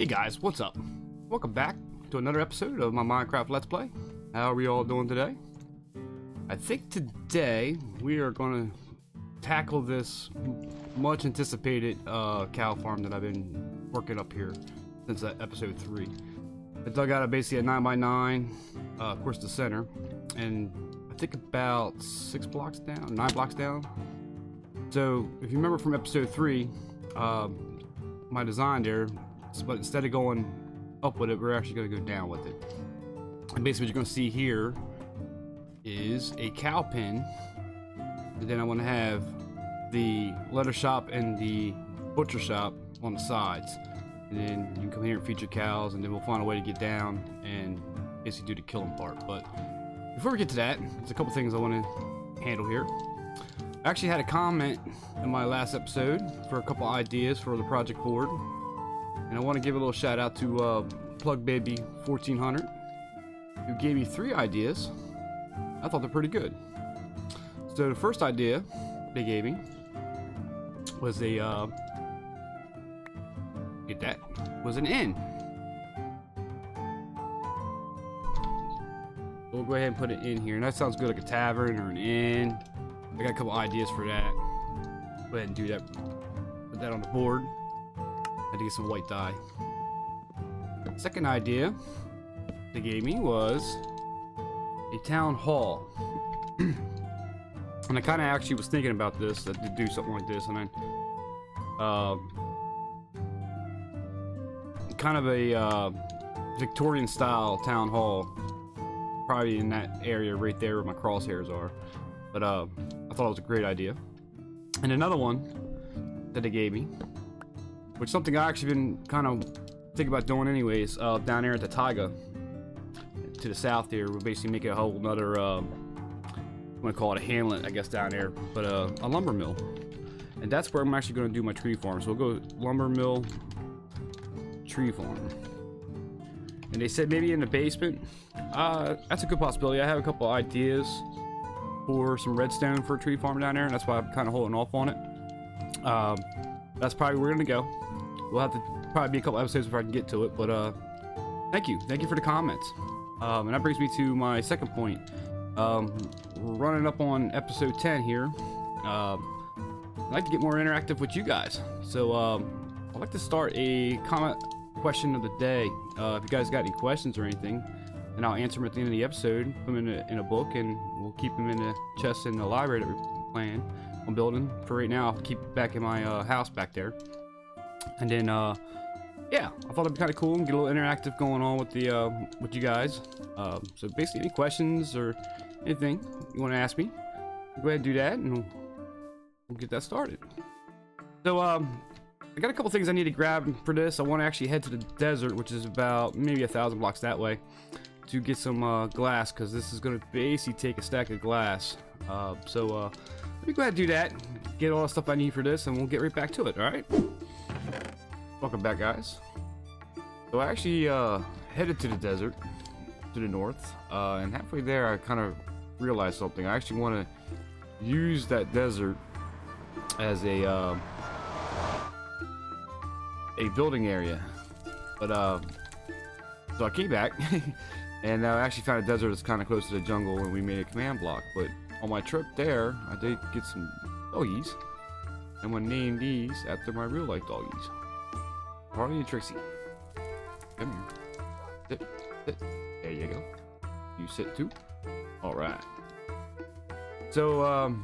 Hey guys, what's up? Welcome back to another episode of my Minecraft Let's Play. How are we all doing today? I think today we are going to tackle this much anticipated cow farm that I've been working up here since episode 3. I dug out basically a 9x9, of course the center, and I think about 9 blocks down. So if you remember from episode 3, my design there, but instead of going up with it, we're actually going to go down with it. And basically what you're going to see here is a cow pen, and then I want to have the leather shop and the butcher shop on the sides, and then you can come here and feed your cows, and then we'll find a way to get down and basically do the killing part. But before we get to that, there's a couple things I want to handle here. I actually had a comment in my last episode for a couple ideas for the project board, and I want to give a little shout out to Plug Baby 1400, who gave me 3 ideas. I thought they're pretty good. So the first idea they gave me was a was an inn. We'll go ahead and put it in here, and that sounds good, like a tavern or an inn. I got a couple ideas for that. Go ahead and do that. Put that on the board. I had to get some white dye. Second idea they gave me was a town hall. And I kind of actually was thinking about this, to do something like this, and then kind of a Victorian style town hall, probably in that area right there where my crosshairs are. But I thought it was a great idea. And another one that they gave me, which is something I actually been kind of thinking about doing anyways, down there at the taiga to the south there, we're basically making a whole another I'm gonna call it a hamlet, I guess, down there, but a lumber mill. And that's where I'm actually going to do my tree farm. So we'll go lumber mill, tree farm. And they said maybe in the basement. That's a good possibility. I have a couple ideas for some redstone for a tree farm down there, and that's why I'm kind of holding off on it. That's probably where we're gonna go. We'll have to probably be a couple episodes before I can get to it, but thank you for the comments. And that brings me to my second point. We're running up on episode 10 here. I'd like to get more interactive with you guys, so I'd like to start a comment question of the day. If you guys got any questions or anything, and I'll answer them at the end of the episode, put them in a book, and we'll keep them in the chest in the library that we're planning on building. For right now, I'll keep it back in my house back there. And then, yeah, I thought it'd be kind of cool and get a little interactive going on with the with you guys. So basically, any questions or anything you want to ask me, go ahead and do that, and we'll get that started. So, I got a couple things I need to grab for this. I want to actually head to the desert, which is about maybe 1,000 blocks that way, to get some glass, because this is going to basically take a stack of glass. So let me go ahead and do that, get all the stuff I need for this, and we'll get right back to it. All right, welcome back, guys. So I actually headed to the desert to the north, and halfway there I kind of realized something. I actually want to use that desert as a building area, but so I came back and I actually found a desert that's kind of close to the jungle, and we made a command block. But on my trip there, I did get some doggies, and I'm gonna name these after my real life doggies, Harley and Trixie. Come here, sit, sit. There you go. You sit too. All right. So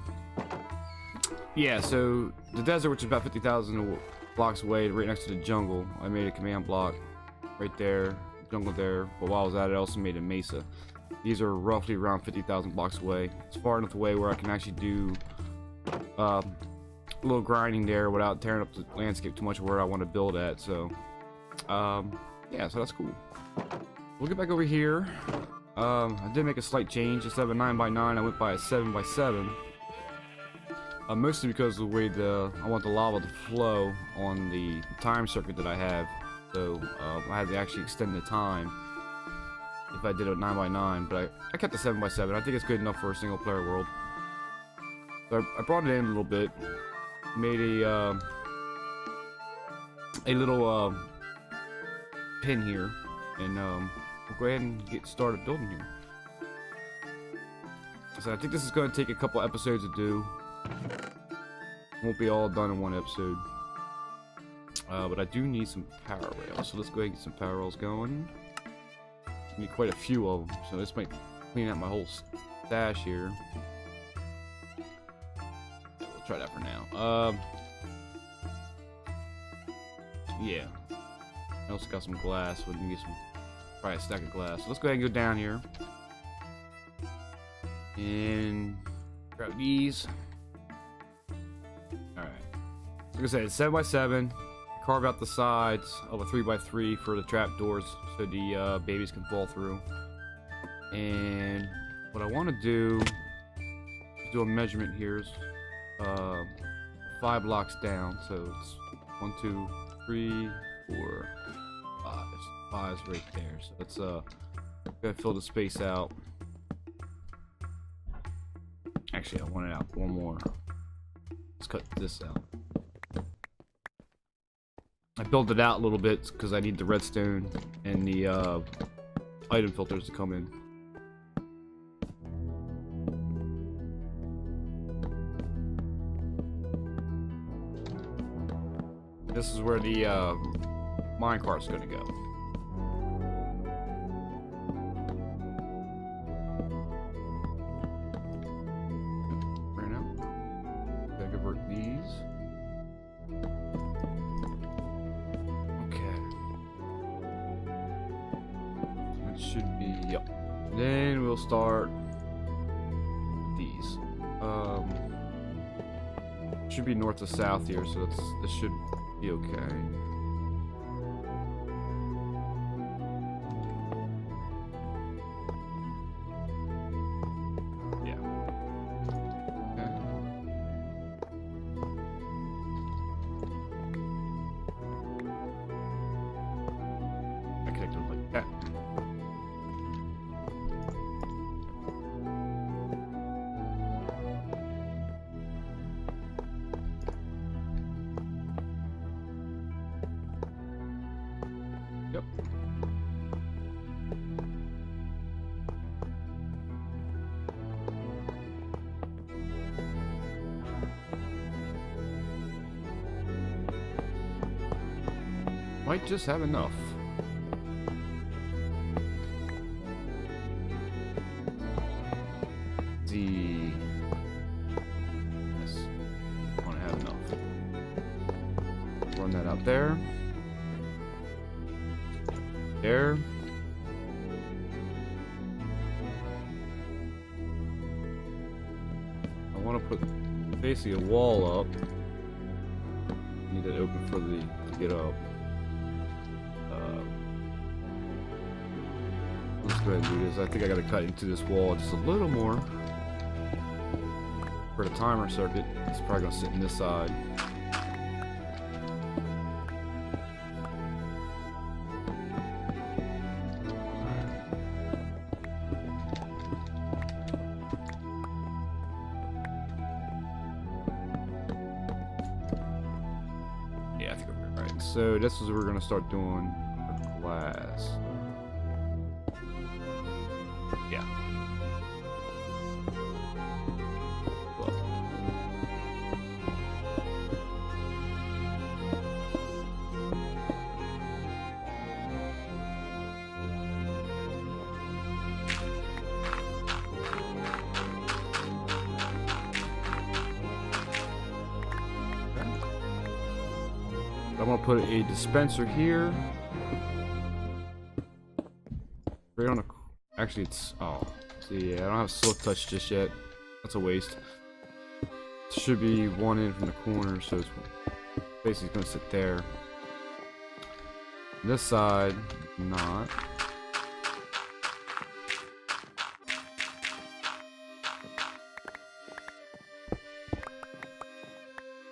yeah, so the desert, which is about 50,000 blocks away, right next to the jungle, I made a command block right there, jungle there. But while I was at it, I also made a mesa. These are roughly around 50,000 blocks away. It's far enough away where I can actually do a little grinding there without tearing up the landscape too much where I want to build at. So yeah, so that's cool. We'll get back over here. I did make a slight change. Instead of a 9x9, I went by a 7x7. Mostly because of the way I want the lava to flow on the time circuit that I have. So I had to actually extend the time if I did a 9x9, but I kept the 7x7. I think it's good enough for a single player world. So I brought it in a little bit, made a little pin here, and we'll go ahead and get started building here. So I think this is going to take a couple episodes to do. Won't be all done in one episode. But I do need some power rails, so let's go ahead and get some power rails going. I need quite a few of them, so this might clean out my whole stash here. Yeah, we'll try that for now. Yeah. I also got some glass, so we can get some, probably a stack of glass. So let's go ahead and go down here. And grab these. Alright. Like I said, it's 7x7. Carve out the sides of a 3x3 for the trapdoors so the babies can fall through. And what I want to do is do a measurement here. 5 blocks down, so it's 1, 2, 3, 4, 5. 5's right there. So let's gotta fill the space out. Actually, I want it out one more. Let's cut this out. I built it out a little bit because I need the redstone and the item filters to come in. This is where the minecart's gonna go. Right now, gotta convert these. Okay, that should be, yep. Then we'll start with these. Should be north to south here, so this should be okay. Yeah. Okay. I connect it like that. Yep. Might just have enough. Yes. I want to have enough. Run that out there. There. I want to put basically a wall up. Need it open for the to get up. Let's go ahead and do this. I think I got to cut into this wall just a little more for the timer circuit. It's probably gonna sit in this side. Yeah, I think we're right. So this is what we're gonna start doing for glass. Yeah. Well. Okay. I'm gonna put a dispenser here. Right on the. Actually, it's. Oh. See, yeah, I don't have silk touch just yet. That's a waste. Should be one in from the corner, so it's basically gonna sit there. This side, not.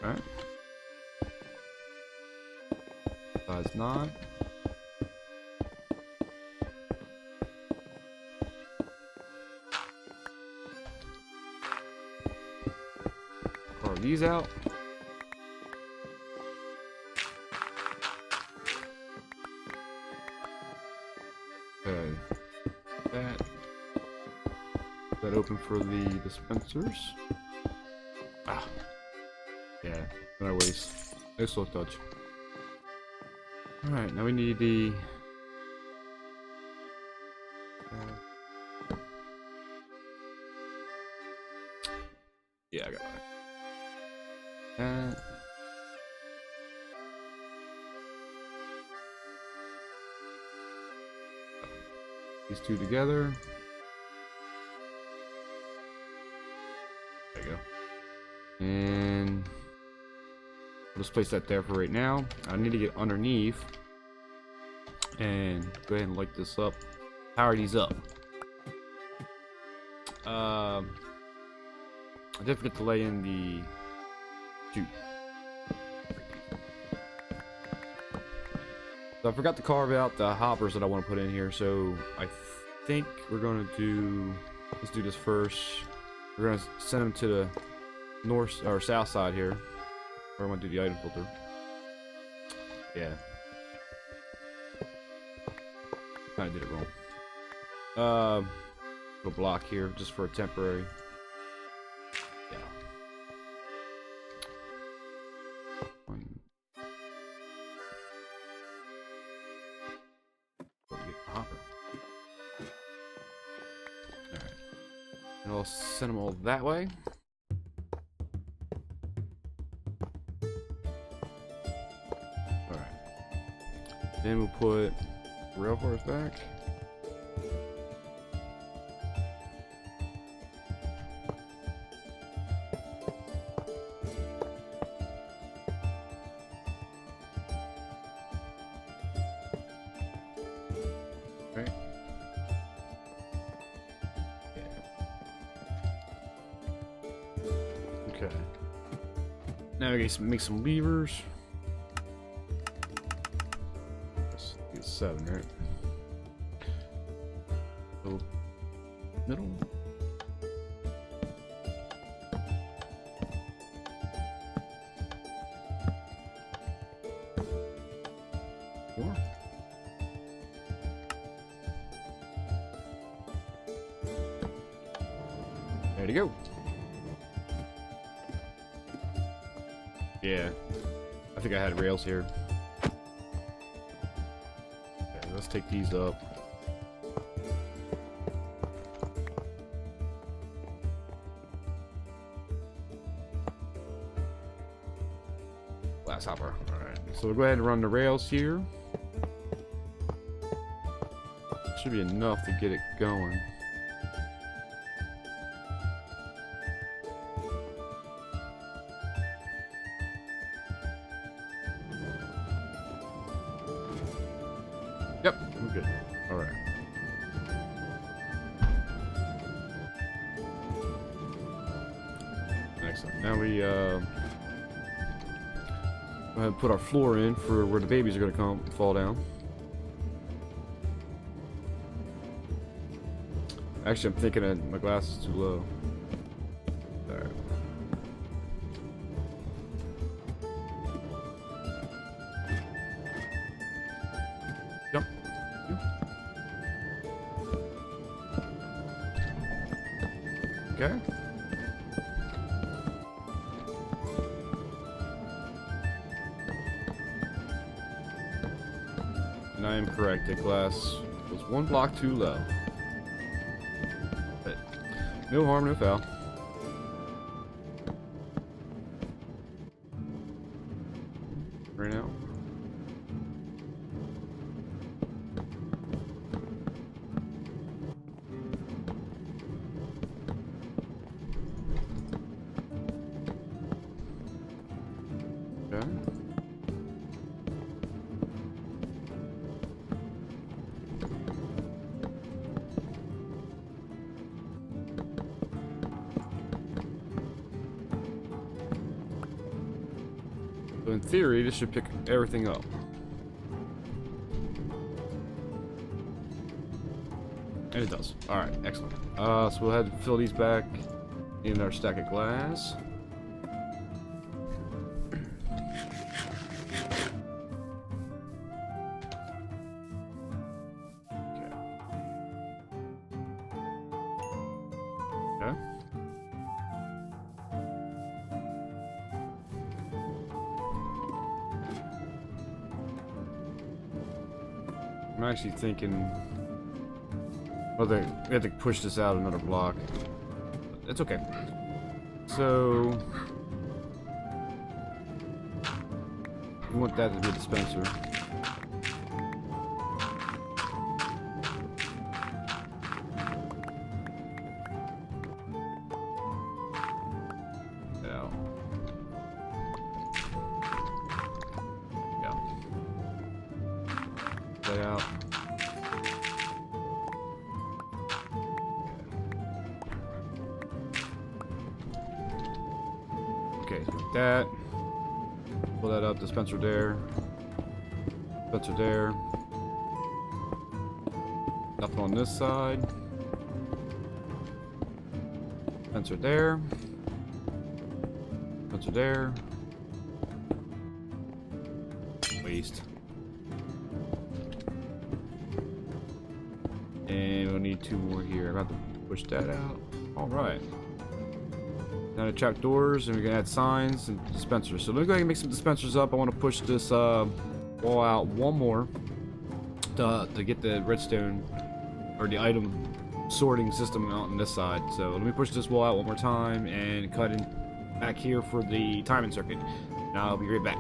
Alright. Side's not. Carve these out. that. That open for the dispensers. Ah. Yeah, no waste. No slow touch. Alright, now we need the... yeah, I got that. These two together. There you go. And I'll just place that there for right now. I need to get underneath and go ahead and light this up. Power these up. I did forget to lay in the tube. So I forgot to carve out the hoppers that I want to put in here, so I think we're going to do, let's do this first. We're going to send them to the north or south side here. Or I'm going to do the item filter. Yeah. Kind of did it wrong. Little block here just for a temporary. Yeah. Hopper. Alright. And I'll send them all that way. Alright. Then we'll put rail cars back. Okay. Now we gotta make some levers. Let's get 7, right? So, middle. Four. There you go. Yeah, I think I had rails here. Okay, let's take these up. Glass hopper. Alright, so we'll go ahead and run the rails here. Should be enough to get it going. Yep, I'm good. Alright. Excellent. Now we go ahead and put our floor in for where the babies are going to come fall down. Actually, I'm thinking that my glass is too low. Alright. Jump. Okay. And I am correct. The glass was 1 block too low. But no harm, no foul. Right now. Okay. So in theory, this should pick everything up. And it does. Alright, excellent. So we'll head and fill these back in our stack of glass. Okay. Okay. I'm actually thinking, well, we have to push this out another block. It's okay. So, we want that to be a dispenser. Out. Okay, that. Pull that up. Dispenser there. Dispenser there. Nothing on this side. Dispenser there. Dispenser there. Waste. And we'll need 2 more here. I'm about to push that out. Alright. Now to trap doors, and we're gonna add signs and dispensers. So let me go ahead and make some dispensers up. I want to push this wall out 1 more to get the redstone or the item sorting system out on this side. So let me push this wall out 1 more time and cut in back here for the timing circuit. Now I'll be right back.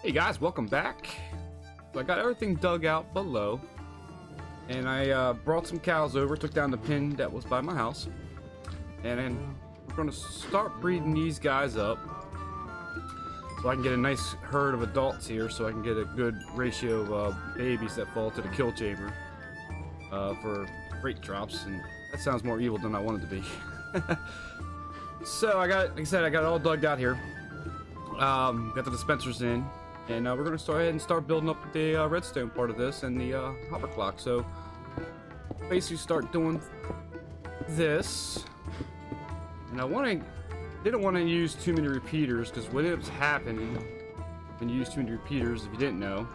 Hey guys, welcome back. So I got everything dug out below, and I brought some cows over, took down the pen that was by my house, and then we're going to start breeding these guys up so I can get a nice herd of adults here, so I can get a good ratio of babies that fall to the kill chamber for freight drops. And that sounds more evil than I wanted to be. So I got, like I said, I got it all dug out here. Got the dispensers in. And we're going to start ahead and start building up the redstone part of this and the hopper clock. So basically start doing this. And didn't want to use too many repeaters, because what ends up happening when you use too many repeaters, if you didn't know,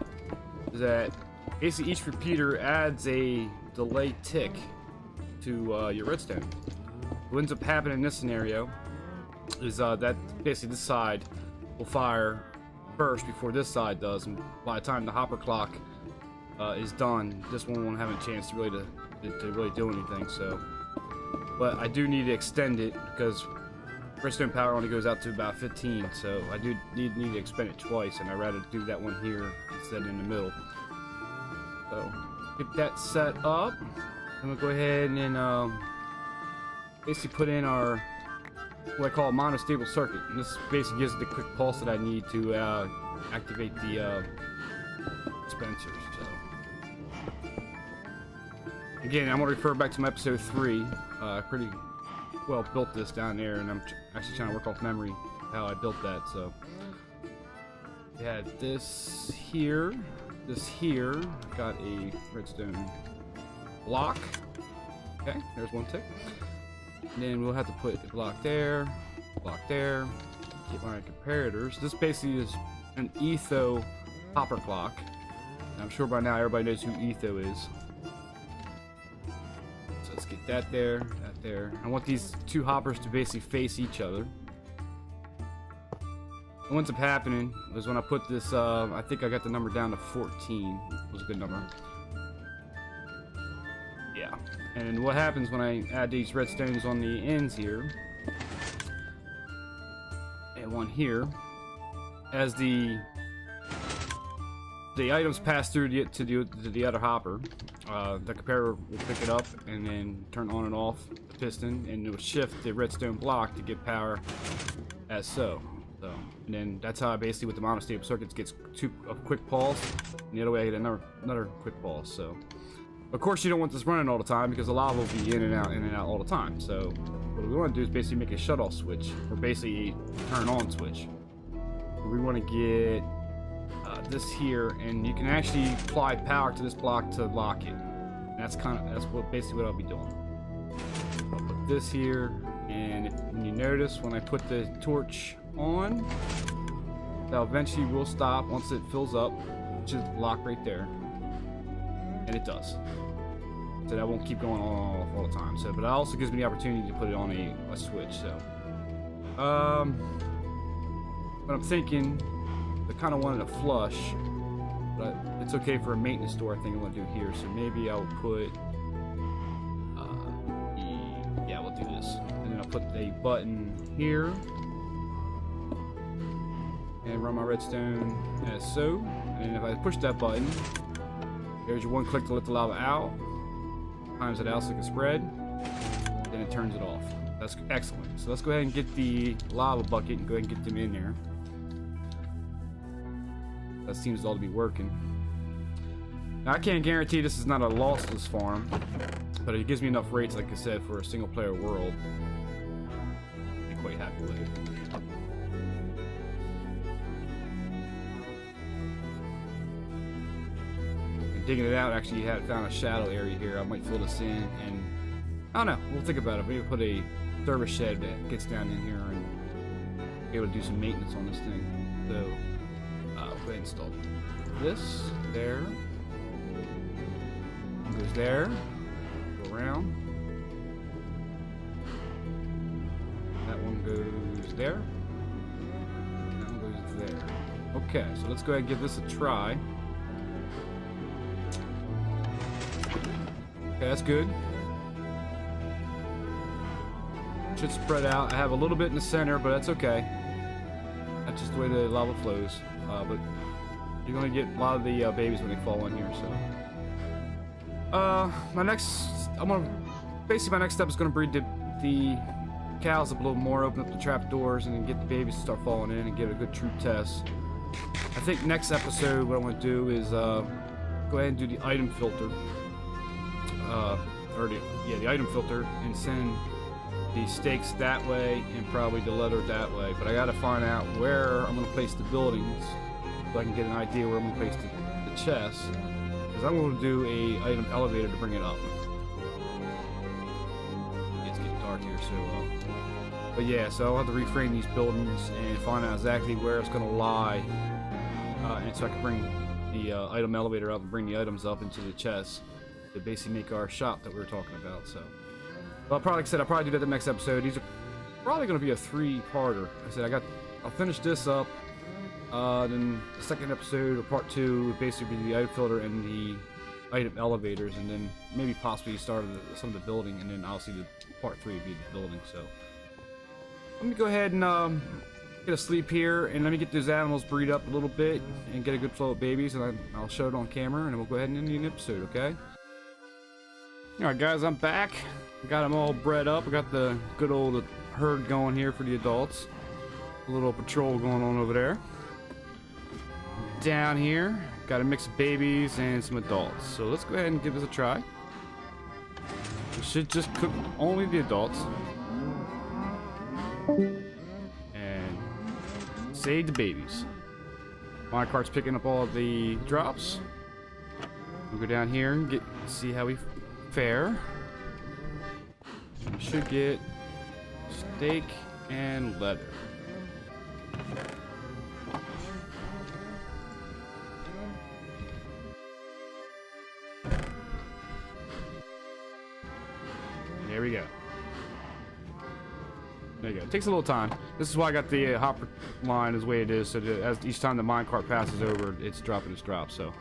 is that basically each repeater adds a delay tick to your redstone. What ends up happening in this scenario is that basically this side will fire first before this side does, and by the time the hopper clock is done, this one won't have a chance to really do anything. So, but I do need to extend it because redstone power only goes out to about 15, so I do need to expend it twice, and I'd rather do that one here instead in the middle. So get that set up. I'm gonna go ahead and basically put in our what I call a monostable circuit, and this basically gives it the quick pulse that I need to activate the dispensers. So again, I'm gonna refer back to my episode 3. Pretty well built this down there, and I'm actually trying to work off memory how I built that. So we had this here, got a redstone block. Okay, there's one tick. And then we'll have to put a block there, get my comparators. This basically is an etho hopper clock. And I'm sure by now everybody knows who etho is. So let's get that there, that there. I want these 2 hoppers to basically face each other. And what's up happening is when I put this, I think I got the number down to 14. Was a good number. Yeah. And what happens when I add these redstones on the ends here, and one here, as the items pass through to the other hopper, the comparer will pick it up and then turn on and off the piston, and it will shift the redstone block to get power as so. And then that's how I basically, with the monostable circuits, gets a quick pulse, and the other way I get another quick pulse. So, of course, you don't want this running all the time because the lava will be in and out all the time. So, what we want to do is basically make a shut-off switch, or basically a turn-on switch. We want to get this here, and you can actually apply power to this block to lock it. And that's basically what I'll be doing. I'll put this here, and when you notice when I put the torch on, that eventually will stop once it fills up, which is locked right there, and it does. So that won't keep going on all the time. So, but it also gives me the opportunity to put it on a switch. So, but I'm thinking, I kind of wanted a flush, but it's okay for a maintenance door. I think I'm gonna do here. So maybe I'll put, yeah, we'll do this, and then I'll put a button here, and run my redstone as so. And if I push that button, there's your one click to let the lava out. Times it out so it can spread. Then it turns it off. That's excellent. So let's go ahead and get the lava bucket and go ahead and get them in there. That seems all to be working. Now, I can't guarantee this is not a lossless farm, but it gives me enough rates, like I said, for a single player world. I'm quite happy with it. And digging it out, actually found a shadow area here. I might fill this in, and I don't know. We'll think about it. Maybe put a service shed that gets down in here and be able to do some maintenance on this thing. So, go ahead and install this there. One goes there. Go around. That one goes there. That one goes there. Okay, so let's go ahead and give this a try. Okay, that's good. Should spread out. I have a little bit in the center, but that's okay. That's just the way the lava flows. But you're gonna get a lot of the babies when they fall in here. So, my next step is gonna breed the cows up a little more, open up the trap doors, and then get the babies to start falling in and give it a good true test. I think next episode, what I want to do is go ahead and do the item filter, the item filter, and send the stakes that way and probably the leather that way. But I got to find out where I'm going to place the buildings so I can get an idea where I'm going to place the chests, because I'm going to do a item elevator to bring it up. It's getting dark here, so but yeah, so I'll have to reframe these buildings and find out exactly where it's going to lie, and so I can bring the item elevator up and bring the items up into the chests to basically make our shop that we were talking about. So, well, like I said, I'll probably do that the next episode. These are probably going to be a 3-parter. I said I'll finish this up. Then the second episode, or part 2, would basically be the item filter and the item elevators, and then maybe possibly start some of the building, and then obviously the part 3 would be the building. So let me go ahead and get a sleep here, and let me get those animals breed up a little bit and get a good flow of babies, and I'll show it on camera, and then we'll go ahead and end the episode, okay? Alright guys, I'm back. Got them all bred up. I got the good old herd going here for the adults. A little patrol going on over there. Down here, got a mix of babies and some adults. So let's go ahead and give this a try. We should just cook only the adults. And save the babies. My cart's picking up all of the drops. We'll go down here and see how we fare. We should get steak and leather. There we go. There you go. It takes a little time. This is why I got the hopper line as the way it is, so that as each time the minecart passes over, it's dropping its drop. So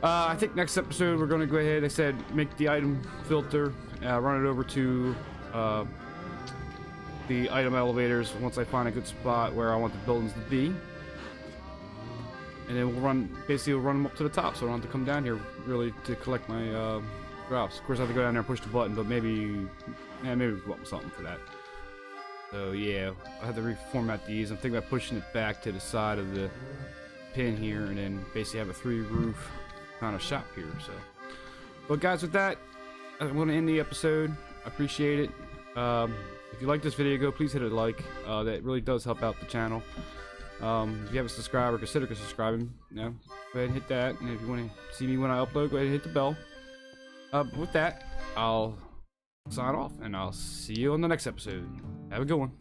I think next episode we're gonna go ahead, like I said, make the item filter, run it over to the item elevators once I find a good spot where I want the buildings to be. And then we'll run them up to the top, so I don't have to come down here really to collect my drops. Of course I have to go down there and push the button, but maybe we come up with something for that. So yeah, I have to reformat these. I'm thinking about pushing it back to the side of the pin here, and then basically have a 3-roof kind of shop here. So, but guys, with that, I'm going to end the episode. I appreciate it. If you like this video, please hit a like. That really does help out the channel. If you haven't subscribed or consider subscribing, go ahead and hit that. And if you want to see me when I upload, go ahead and hit the bell. With that, I'll sign off, and I'll see you on the next episode. Have a good one.